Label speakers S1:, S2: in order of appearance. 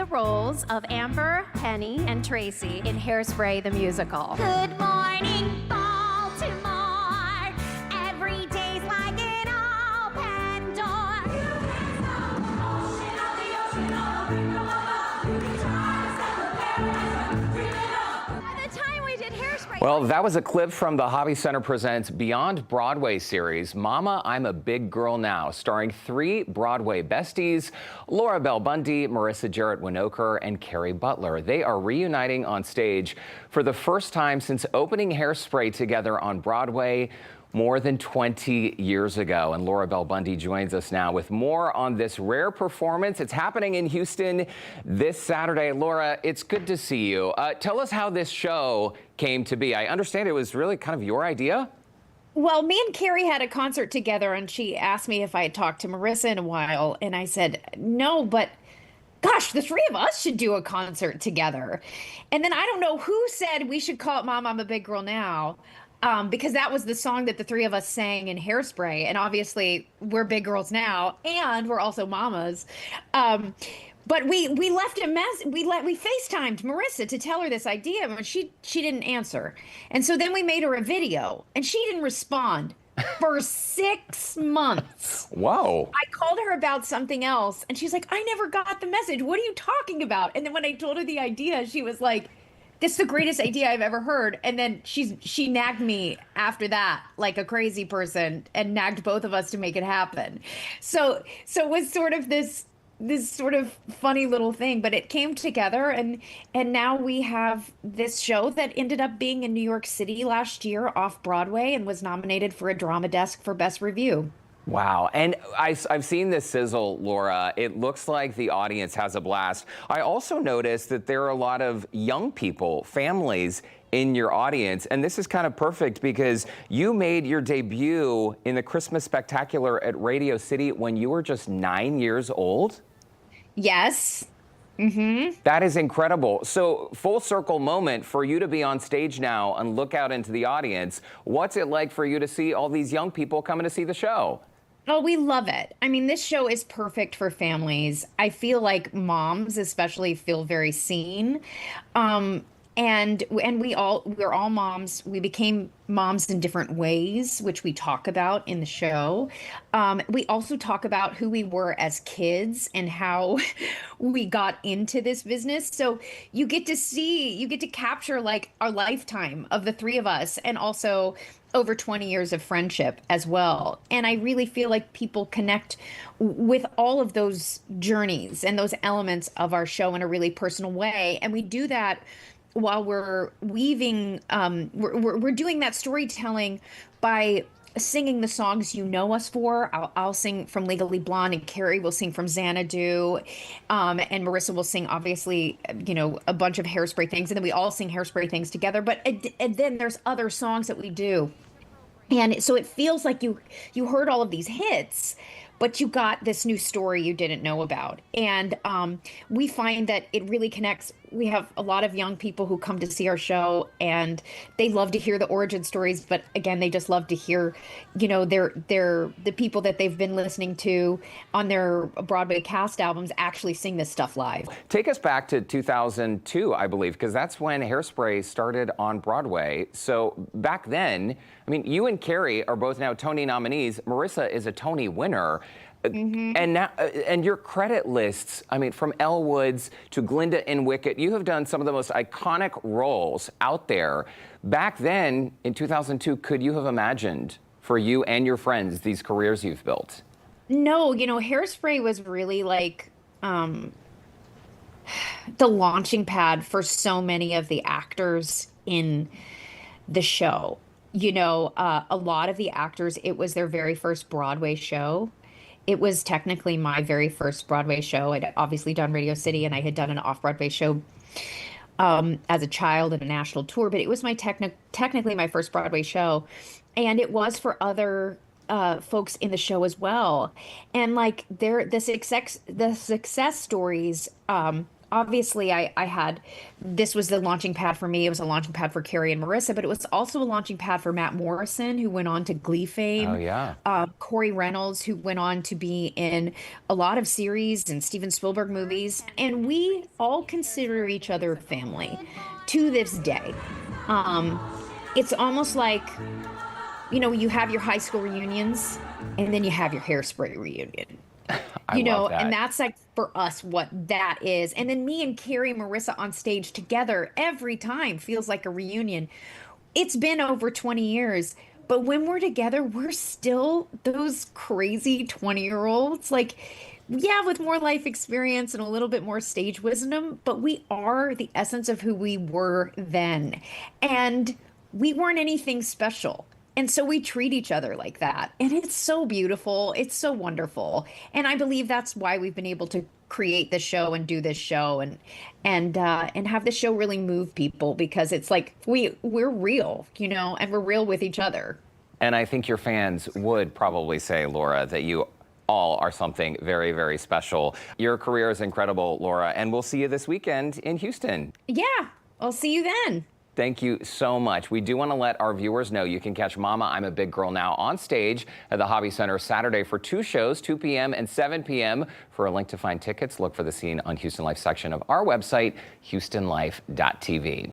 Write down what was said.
S1: the roles of Amber, Penny, and Tracy in Hairspray the Musical.
S2: Good morning, Baltimore. Every day's like an open door.
S1: By the time we did Hairspray...
S3: Well, that was a clip from the Hobby Center Presents Beyond Broadway series, Mama, I'm a Big Girl Now, starring 3 Broadway besties, Laura Bell Bundy, Marissa Jarrett Winokur, and Carrie Butler. They are reuniting on stage for the first time since opening Hairspray together on Broadway more than 20 years ago. And Laura Bell Bundy joins us now with more on this rare performance. It's happening in Houston this Saturday. Laura, it's good to see you. Tell us how this show came to be. I understand it was really kind of your idea.
S4: Well, me and Carrie had a concert together, and she asked me if I had talked to Marissa in a while, and I said, no, but gosh, the 3 of us should do a concert together. And then I don't know who said we should call it Mom, I'm a Big Girl Now. Because that was the song that the 3 of us sang in Hairspray. And obviously we're big girls now, and we're also mamas. But we left a mess. We FaceTimed Marissa to tell her this idea, but she didn't answer. And so then we made her a video, and she didn't respond for 6 months.
S3: Whoa.
S4: I called her about something else, and she's like, I never got the message. What are you talking about? And then when I told her the idea, she was like, this is the greatest idea I've ever heard. And then she nagged me after that like a crazy person, and nagged both of us to make it happen. So it was sort of this sort of funny little thing, but it came together, and now we have this show that ended up being in New York City last year off Broadway and was nominated for a Drama Desk for Best Review.
S3: Wow. And I've seen this sizzle, Laura. It looks like the audience has a blast. I also noticed that there are a lot of young people, families in your audience. And this is kind of perfect because you made your debut in the Christmas Spectacular at Radio City when you were just 9 years old.
S4: Yes. Mm-hmm.
S3: That is incredible. So full circle moment for you to be on stage now and look out into the audience. What's it like for you to see all these young people coming to see the show?
S4: Oh, we love it. I mean, this show is perfect for families. I feel like moms especially feel very seen. And we're all moms. We became moms in different ways, which we talk about in the show. We also talk about who we were as kids and how we got into this business. So you get to capture like our lifetime of the 3 of us, and also over 20 years of friendship as well. And I really feel like people connect with all of those journeys and those elements of our show in a really personal way. And we do that while we're weaving, we're doing that storytelling by singing the songs you know us for. I'll sing from Legally Blonde, and Carrie will sing from Xanadu, and Marissa will sing, obviously, a bunch of Hairspray things, and then we all sing Hairspray things together. But and then there's other songs that we do, and so it feels like you heard all of these hits, but you got this new story you didn't know about. And we find that it really connects. We have a lot of young people who come to see our show, and they love to hear the origin stories. But again, they just love to hear, the people that they've been listening to on their Broadway cast albums actually sing this stuff live.
S3: Take us back to 2002, I believe, because that's when Hairspray started on Broadway. So back then, I mean, you and Carrie are both now Tony nominees. Marissa is a Tony winner. Mm-hmm. And now, and your credit lists, I mean, from Elle Woods to Glinda in Wicked, you have done some of the most iconic roles out there. Back then, in 2002, could you have imagined for you and your friends these careers you've built?
S4: No, Hairspray was really like the launching pad for so many of the actors in the show. A lot of the actors, it was their very first Broadway show. It was technically my very first Broadway show. I'd obviously done Radio City, and I had done an off-Broadway show as a child in a national tour, but it was my technically my first Broadway show. And it was for other folks in the show as well. And like the success stories obviously I had, this was the launching pad for me. It was a launching pad for Carrie and Marissa, but it was also a launching pad for Matt Morrison, who went on to Glee fame.
S3: Oh, yeah.
S4: Corey Reynolds, who went on to be in a lot of series and Steven Spielberg movies. And we all consider each other family to this day. It's almost like, you know, you have your high school reunions and then you have your Hairspray reunion.
S3: I love that.
S4: And that's like for us what that is. And then me and Carrie and Marissa on stage together every time feels like a reunion. It's been over 20 years, but when we're together, we're still those crazy 20-year-olds. Like, yeah, with more life experience and a little bit more stage wisdom, but we are the essence of who we were then. And we weren't anything special. And so we treat each other like that. And it's so beautiful. It's so wonderful. And I believe that's why we've been able to create this show and do this show and have this show really move people, because it's like we're real, you know, and we're real with each other.
S3: And I think your fans would probably say, Laura, that you all are something very, very special. Your career is incredible, Laura, and we'll see you this weekend in Houston.
S4: Yeah, I'll see you then.
S3: Thank you so much. We do want to let our viewers know you can catch Mama, I'm a Big Girl Now on stage at the Hobby Center Saturday for 2 shows, 2 p.m. and 7 p.m. For a link to find tickets, look for the scene on Houston Life section of our website, houstonlife.tv.